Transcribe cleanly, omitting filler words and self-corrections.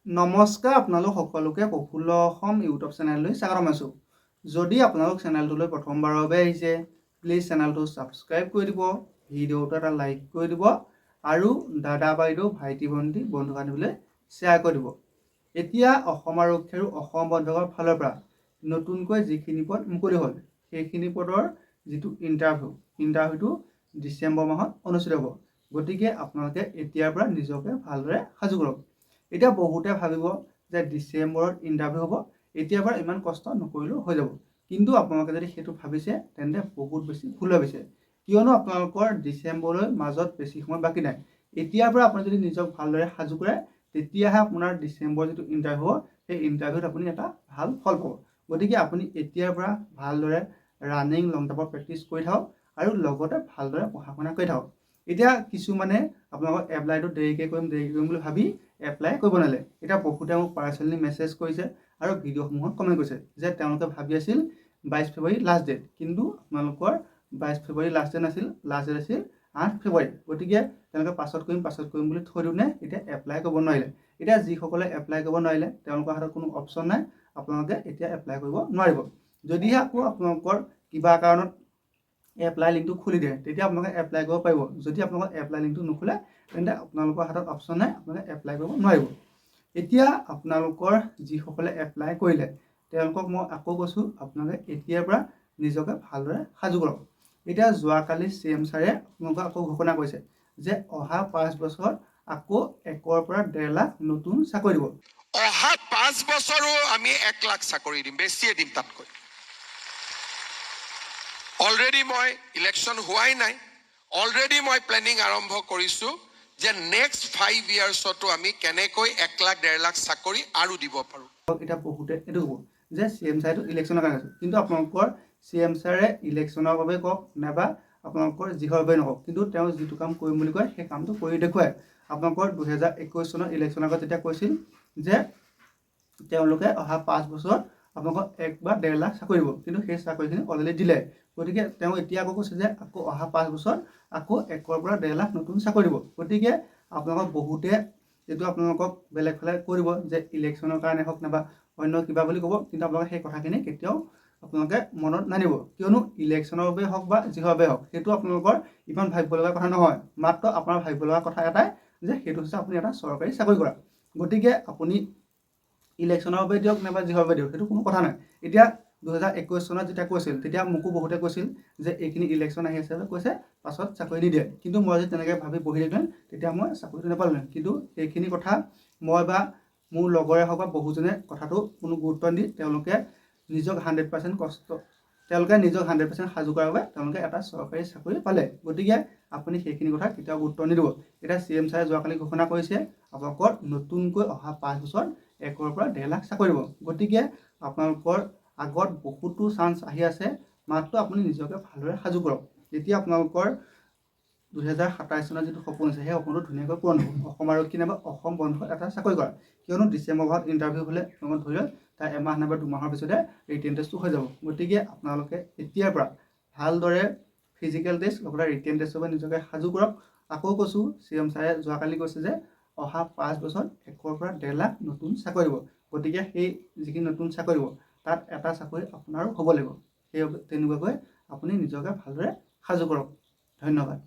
নমস্কাৰ, আপোনালোক সকলোকে প্ৰফুল্ল অসম ইউটিউব চেনেললৈ স্বাগতম আছোঁ। যদি আপোনালোক চেনেলটোলৈ প্ৰথমবাৰৰ বাবে আহিছে, প্লিজ চেনেলটো ছাবস্ক্ৰাইব কৰি দিব, ভিডিঅ'টো এটা লাইক কৰি দিব আৰু দাদা বাইদেউ ভাইটি ভণ্টি বন্ধু বান্ধৱীলৈ শ্বেয়াৰ কৰি দিব। এতিয়া অসম আৰক্ষী আৰু অসম বন বিভাগৰ ফালৰ পৰা নতুনকৈ যিখিনি পদ মুকলি হ'ল, সেইখিনি পদৰ যিটো ইণ্টাৰভিউটো ডিচেম্বৰ মাহত অনুষ্ঠিত হ'ব। গতিকে আপোনালোকে এতিয়াৰ পৰা নিজকে ভালদৰে সাজু কৰক। এতিয়া বহুতে ভাবিব যে ডিচেম্বৰত ইণ্টাৰভিউ হ'ব, এতিয়াৰ পৰা ইমান কষ্ট নকৰিলেও হৈ যাব। কিন্তু আপোনালোকে যদি সেইটো ভাবিছে তেন্তে বহুত বেছি ভুল ভাবিছে। কিয়নো আপোনালোকৰ ডিচেম্বৰলৈ মাজত বেছি সময় বাকী নাই। এতিয়াৰ পৰা আপুনি যদি নিজক ভালদৰে সাজু কৰে, তেতিয়াহে আপোনাৰ ডিচেম্বৰ যিটো ইণ্টাৰভিউ হ'ব, সেই ইণ্টাৰভিউত আপুনি এটা ভাল ফল পাব। গতিকে আপুনি এতিয়াৰ পৰা ভালদৰে ৰানিং লং জাম্পৰ প্ৰেক্টিচ কৰি থাকক আৰু লগতে ভালদৰে পঢ়া শুনা কৰি থাকক। এতিয়া কিছুমানে আপোনালোকৰ এপ্লাইটো দেৰিকৈ কৰিম বুলি ভাবি এপ্লাই কৰিব নালাগে। এতিয়া বহুতে মোক পাৰ্চনেলি মেছেজ কৰিছে আৰু ভিডিঅ'সমূহত কমেণ্ট কৰিছে যে তেওঁলোকে ভাবি আছিল 22 ফেব্ৰুৱাৰী লাষ্ট ডেট, কিন্তু আপোনালোকৰ 22 ফেব্ৰুৱাৰী লাষ্ট ডেট নাছিল, লাষ্ট ডেট আছিল 8 ফেব্ৰুৱাৰী। গতিকে তেওঁলোকে পাছত কৰিম বুলি থৈ দিওঁতে এতিয়া এপ্লাই কৰিব নোৱাৰিলে। এতিয়া যিসকলে এপ্লাই কৰিব নোৱাৰিলে তেওঁলোকৰ হাতত কোনো অপশ্যন নাই, আপোনালোকে এতিয়া এপ্লাই কৰিব নোৱাৰিব। যদিহে আকৌ আপোনালোকৰ কিবা কাৰণত এপ্লাই লিংকটো খুলি দিয়ে, তেতিয়া আপোনালোকে এপ্লাই কৰিব পাৰিব। যদি আপোনালোকৰ এপ্লাই লিংকটো নোখোলে, তেন্তে আপোনালোকৰ হাতত অপশ্যন নাই, আপোনালোকে এপ্লাই কৰিব নোৱাৰিব। এতিয়া আপোনালোকৰ যিসকলে এপ্লাই কৰিলে তেওঁলোকক মই আকৌ কৈছোঁ, আপোনালোকে এতিয়াৰ পৰা নিজকে ভালদৰে সাজু কৰক। এতিয়া যোৱাকালি CM ছাৰে আপোনালোকক আকৌ ঘোষণা কৰিছে যে অহা 5 বছৰত আকৌ 1 পৰা 1.5 লাখ নতুন চাকৰি দিব। অহা 5 বছৰো আমি 1 লাখ চাকৰি দিম, বেছিয়ে দিম তাতকৈ। অলৰেডি মই ইলেকশ্যন হোৱাই নাই, অলৰেডি মই প্লেনিং আৰম্ভ কৰিছোঁ যে নেক্সট 5 ইয়াৰ্ছতো আমি কেনেকৈ 1 লাখ 1.5 লাখ চাকৰি আৰু দিব পাৰোঁ। এতিয়া বহুতে এইটো ক'ব যে CM ছাৰেটো ইলেকশ্যনৰ কাৰণে আছে, কিন্তু আপোনালোকৰ CM ছাৰে ইলেকশ্যনৰ বাবে কওক নাইবা আপোনালোকৰ যিহৰ বাবে নকওক, কিন্তু তেওঁ যিটো কাম কৰিম বুলি কয় সেই কামটো কৰি দেখুৱায়। আপোনালোকৰ 2021 চনৰ ইলেকশ্যনৰ আগত যেতিয়া কৈছিল যে তেওঁলোকে অহা 5 বছৰত আপোনালোকক 1 বা 1.5 লাখ চাকৰি দিব, কিন্তু সেই চাকৰিখিনি অলৰেডি দিলে। গতিকে তেওঁ এতিয়া আকৌ কৈছে যে আকৌ অহা 5 বছৰত আকৌ 1 পৰা 1.5 লাখ নতুন চাকৰি দিব। গতিকে আপোনালোকক বহুতে এইটো আপোনালোকক বেলেগ ফালে কৈ দিব যে ইলেকশ্যনৰ কাৰণে হওক নাইবা অন্য কিবা বুলি ক'ব, কিন্তু আপোনালোকে সেই কথাখিনি কেতিয়াও আপোনালোকে মনত নানিব। কিয়নো ইলেকশ্যনৰ বাবে হওক বা যিহৰ বাবে হওক, সেইটো আপোনালোকৰ ইমান ভাবিব লগা কথা নহয়। মাত্ৰ আপোনাৰ ভাবিব লগা কথা এটাই যে সেইটো হৈছে আপুনি এটা চৰকাৰী চাকৰি কৰা। গতিকে আপুনি ইলেকশ্যনৰ বাবে দিয়ক নাইবা যিহৰ বাবে দিয়ক, সেইটো কোনো কথা নাই। এতিয়া 2021 চনত যেতিয়া কৈছিল, তেতিয়া মোকো বহুতে কৈছিল যে এইখিনি ইলেকশ্যন আহি আছে বুলি কৈছে, পাছত চাকৰি নিদিয়ে। কিন্তু মই যদি তেনেকৈ ভাবি বহি থাকিলেন, তেতিয়া মই চাকৰিটো নাপালোহেঁতেন। কিন্তু সেইখিনি কথা মই বা মোৰ লগৰে হওক বা বহুজনে কথাটো কোনো গুৰুত্ব নিদি তেওঁলোকে নিজক 100% সাজু কৰাৰ বাবে তেওঁলোকে এটা চৰকাৰী চাকৰি পালে। গতিকে আপুনি সেইখিনি কথা কেতিয়াও গুৰুত্ব নিদিব। এতিয়া CM ছাৰে যোৱাকালি ঘোষণা কৰিছে আপোনালোকৰ নতুনকৈ অহা 5 বছৰত 1 পৰা 1.5 লাখ চাকৰি দিব। গতিকে আপোনালোকৰ আগত বহুতো চান্স আহি আছে, মাত্ৰ আপুনি নিজকে ভালদৰে সাজু কৰক। এতিয়া আপোনালোকৰ 2027 চনত যিটো সপোন আছে, সেই সপোনটো ধুনীয়াকৈ পূৰণ হ'ব। অসম আৰক্ষী নাইবা অসম বন বিভাগত এটা চাকৰি কৰা। কিয়নো ডিচেম্বৰ মাহত ইণ্টাৰভিউ হ'লে আপোনালোকক ধৰি লওক তাৰ এমাহ নাইবা 2 মাহৰ পিছতে ৰিটেন টেষ্টটো হৈ যাব। গতিকে আপোনালোকে এতিয়াৰ পৰা ভালদৰে ফিজিকেল টেষ্ট লগতে ৰিটেন টেষ্টৰ বাবে নিজকে সাজু কৰক। আকৌ কৈছোঁ, CM ছাৰে যোৱাকালি কৈছে যে অহা 5 বছৰত 1 পৰা 1.5 লাখ নতুন চাকৰি দিব। গতিকে সেই যিখিনি নতুন চাকৰি দিব, তাত এটা চাকৰি আপোনাৰো হ'ব লাগিব। সেই তেনেকুৱাকৈ আপুনি নিজকে ভালদৰে সাজু কৰক। ধন্যবাদ।